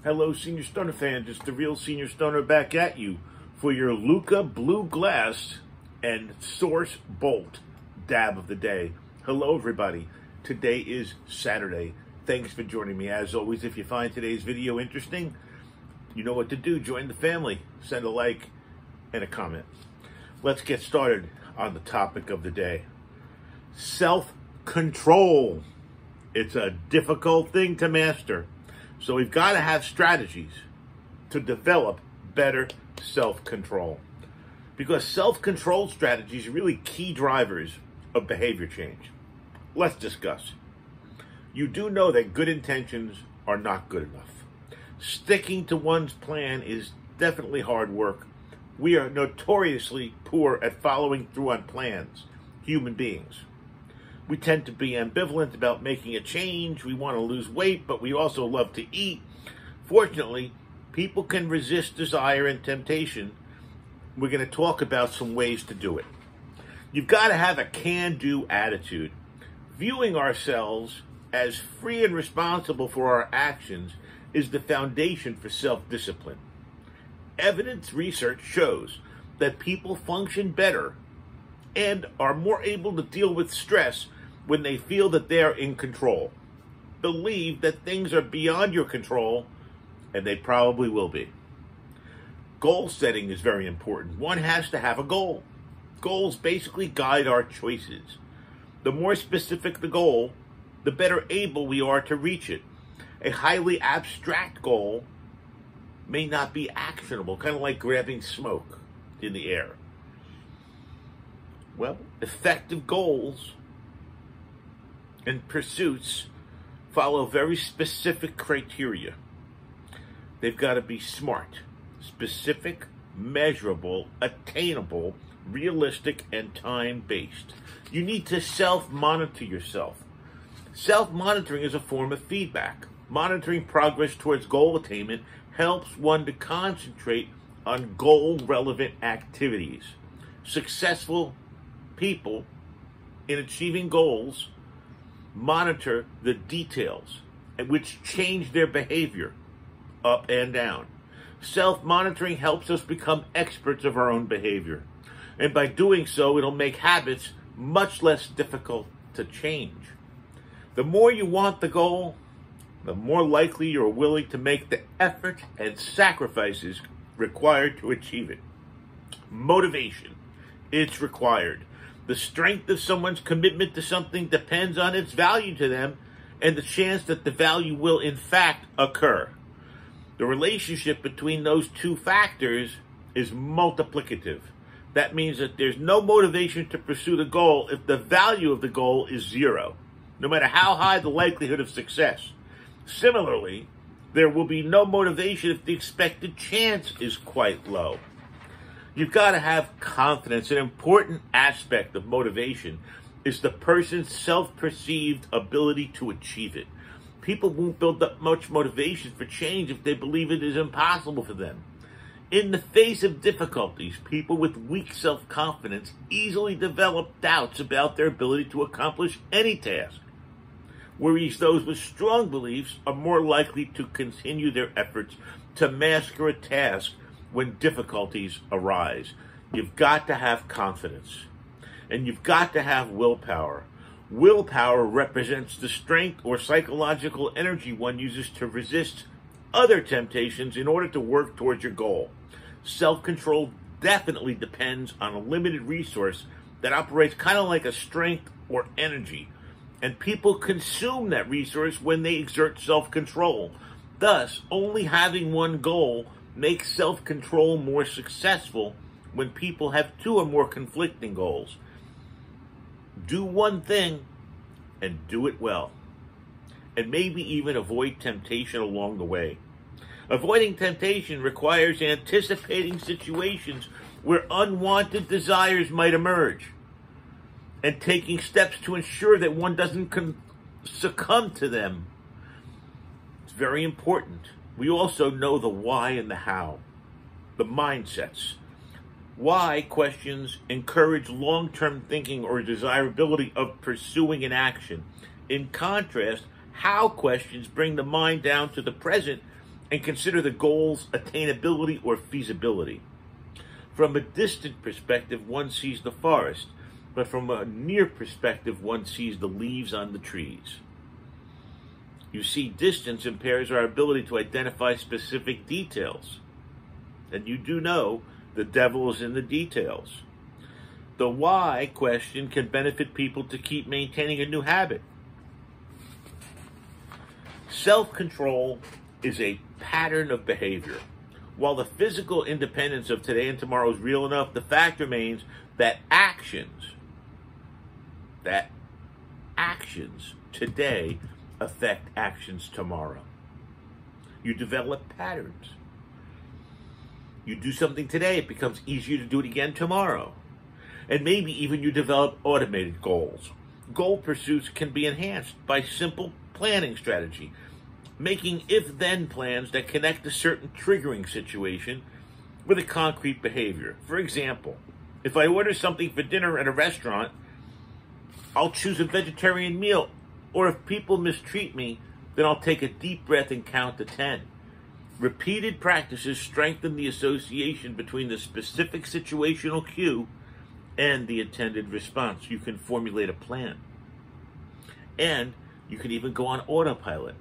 Hello, Senior Stoner fans. It's the real Senior Stoner back at you for your Lookah Blue Glass and Source Bolt dab of the day. Hello, everybody. Today is Saturday. Thanks for joining me. As always, if you find today's video interesting, you know what to do. Join the family. Send a like and a comment. Let's get started on the topic of the day. Self-control. It's a difficult thing to master. So we've got to have strategies to develop better self-control. Because self-control strategies are really key drivers of behavior change. Let's discuss. You do know that good intentions are not good enough. Sticking to one's plan is definitely hard work. We are notoriously poor at following through on plans, human beings. We tend to be ambivalent about making a change. We want to lose weight, but we also love to eat. Fortunately, people can resist desire and temptation. We're going to talk about some ways to do it. You've got to have a can-do attitude. Viewing ourselves as free and responsible for our actions is the foundation for self-discipline. Evidence research shows that people function better and are more able to deal with stress when they feel that they're in control. Believe that things are beyond your control, and they probably will be. Goal setting is very important. One has to have a goal. Goals basically guide our choices. The more specific the goal, the better able we are to reach it. A highly abstract goal may not be actionable, kind of like grabbing smoke in the air. Well, effective goals and pursuits follow very specific criteria. They've got to be smart, specific, measurable, attainable, realistic, and time-based. You need to self-monitor yourself. Self-monitoring is a form of feedback. Monitoring progress towards goal attainment helps one to concentrate on goal-relevant activities. Successful people in achieving goals monitor the details which change their behavior up and down. Self-monitoring helps us become experts of our own behavior. And by doing so, it'll make habits much less difficult to change. The more you want the goal, the more likely you're willing to make the effort and sacrifices required to achieve it. Motivation. It's required. The strength of someone's commitment to something depends on its value to them and the chance that the value will in fact occur. The relationship between those two factors is multiplicative. That means that there's no motivation to pursue the goal if the value of the goal is zero, no matter how high the likelihood of success. Similarly, there will be no motivation if the expected chance is quite low. You've got to have confidence. An important aspect of motivation is the person's self-perceived ability to achieve it. People won't build up much motivation for change if they believe it is impossible for them. In the face of difficulties, people with weak self-confidence easily develop doubts about their ability to accomplish any task, whereas those with strong beliefs are more likely to continue their efforts to master a task when difficulties arise. You've got to have confidence, and you've got to have willpower. Willpower represents the strength or psychological energy one uses to resist other temptations in order to work towards your goal. Self-control definitely depends on a limited resource that operates kind of like a strength or energy, and people consume that resource when they exert self-control. Thus, only having one goal makes self-control more successful when people have two or more conflicting goals. Do one thing and do it well, and maybe even avoid temptation along the way. Avoiding temptation requires anticipating situations where unwanted desires might emerge and taking steps to ensure that one doesn't succumb to them. It's very important. We also know the why and the how, the mindsets. Why questions encourage long-term thinking or desirability of pursuing an action. In contrast, how questions bring the mind down to the present and consider the goal's attainability or feasibility. From a distant perspective, one sees the forest, but from a near perspective, one sees the leaves on the trees. You see, distance impairs our ability to identify specific details. And you do know the devil is in the details. The why question can benefit people to keep maintaining a new habit. Self-control is a pattern of behavior. While the physical independence of today and tomorrow is real enough, the fact remains that actions today affect actions tomorrow. You develop patterns. You do something today, it becomes easier to do it again tomorrow. And maybe even you develop automated goals. Goal pursuits can be enhanced by simple planning strategy, making if-then plans that connect a certain triggering situation with a concrete behavior. For example, if I order something for dinner at a restaurant, I'll choose a vegetarian meal. Or if people mistreat me, then I'll take a deep breath and count to 10. Repeated practices strengthen the association between the specific situational cue and the intended response. You can formulate a plan. And you can even go on autopilot,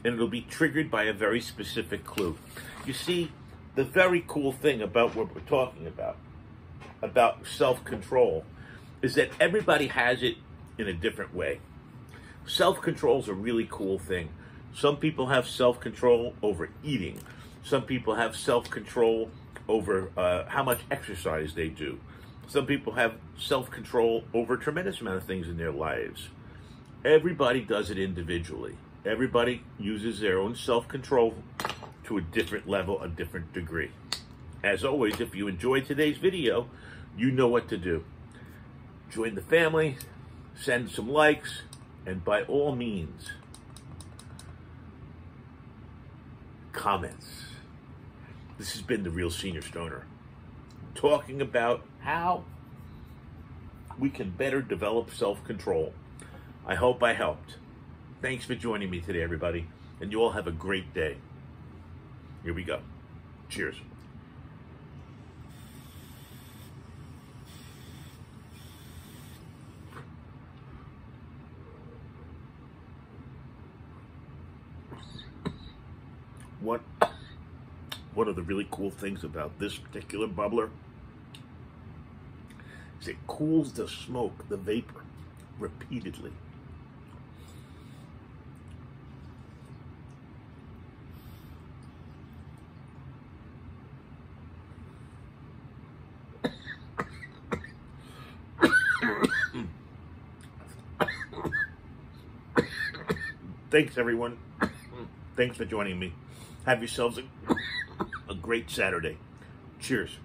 and it'll be triggered by a very specific clue. You see, the very cool thing about what we're talking about self-control, is that everybody has it in a different way. Self-control is a really cool thing. Some people have self-control over eating. Some people have self-control over how much exercise they do. Some people have self-control over a tremendous amount of things in their lives. Everybody does it individually. Everybody uses their own self-control to a different level, a different degree. As always, if you enjoyed today's video, you know what to do. Join the family, send some likes, and by all means, comments. This has been The Real Senior Stoner, talking about how we can better develop self-control. I hope I helped. Thanks for joining me today, everybody, and you all have a great day. Here we go. Cheers. One of the really cool things about this particular bubbler is it cools the smoke, the vapor, repeatedly. Thanks, everyone. Thanks for joining me. Have yourselves a great Saturday. Cheers.